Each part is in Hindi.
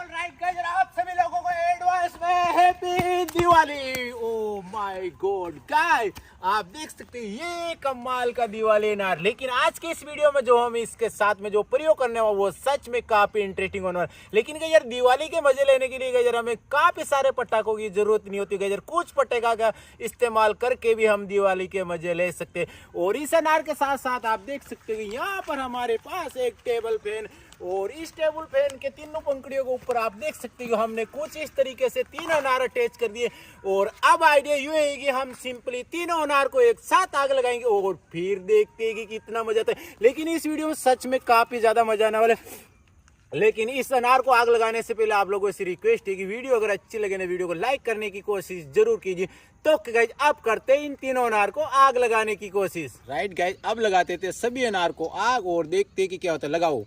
ऑलराइट गाइस, आप सभी लोगों को एडवांस में happy Diwali. Oh my God guys, आप देख सकते हैं ये कमाल का दिवाली अनार। लेकिन आज के इस वीडियो में जो हम इसके साथ में जो प्रयोग करने वाला वो सच में काफी इंटरेस्टिंग होने वाला। लेकिन यार दिवाली के मजे लेने के लिए यार हमें काफी सारे पटाखों की जरूरत नहीं होती यार, कुछ पटाखा का इस्तेमाल करके भी हम दिवाली के मजे ले सकते हैं। और इस अनार के साथ साथ आप देख सकते हैं यहाँ पर हमारे पास एक टेबल फैन, और इस टेबल फैन के तीनों पंखुड़ियों के ऊपर आप देख सकते हैं हमने कुछ इस तरीके से तीन अनार अटैच कर दिए। और अब आइडिया यूं है कि हम सिंपली तीनों अनार को एक साथ आग लगाएंगे और फिर देखते हैं कि कितना मजा आता है। लेकिन इस वीडियो में सच में काफी ज्यादा मजा आने वाला है। लेकिन इस अनार को आग लगाने से पहले आप लोगों से रिक्वेस्ट है कि वीडियो अगर अच्छी लगे ना वीडियो को लाइक करने की कोशिश जरूर कीजिए। तो गाइज अब करते हैं इन तीनों अनार को आग लगाने की कोशिश। राइट गाइज, अब लगाते थे सभी अनार को आग और देखते हैं कि क्या होता है। लगाओ।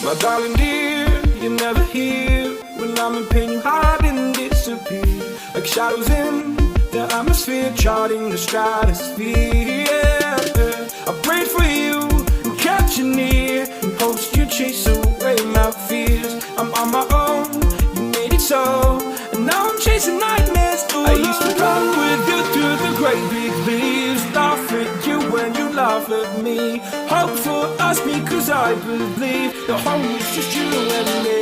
My darling dear, you're never here. When I'm in pain, you hide and disappear. Like shadows in the atmosphere, charting the stratosphere. Yeah. I prayed for you and kept you near, in hopes you chase away my fears. I'm on my own, you made it so, and now I'm chasing nightmares. Ooh, I used to run with you through the great big leaves, laugh at you when you laugh at me. Hope for us because I believe the home is just you and me.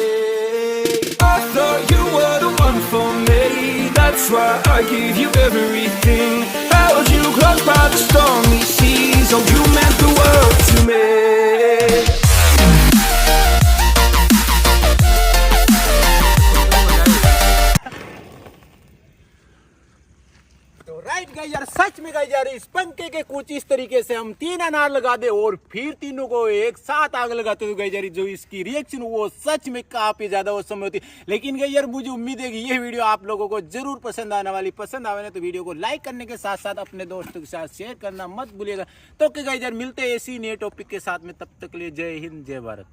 I thought you were the one for me, that's why I gave you everything. Held you close by the stormy seas, oh you meant the world to me. तो राइट गाइस यार, सच में गाइस यार इस पंखे के कुछ इस तरीके से हम तीन अनार लगा दे और फिर तीनों को एक साथ आग लगाते हुए गाइस यार जो इसकी रिएक्शन वो सच में काफी ज्यादा वो समय होती है। लेकिन गाइस यार मुझे उम्मीद है कि ये वीडियो आप लोगों को जरूर पसंद आने वाली। पसंद आवे ना तो वीडियो को लाइक करने के साथ साथ अपने दोस्तों के साथ शेयर करना मत भूलिएगा। तो गाइस यार मिलते हैं ऐसी नए टॉपिक के साथ में, तब तक के लिए जय हिंद जय भारत।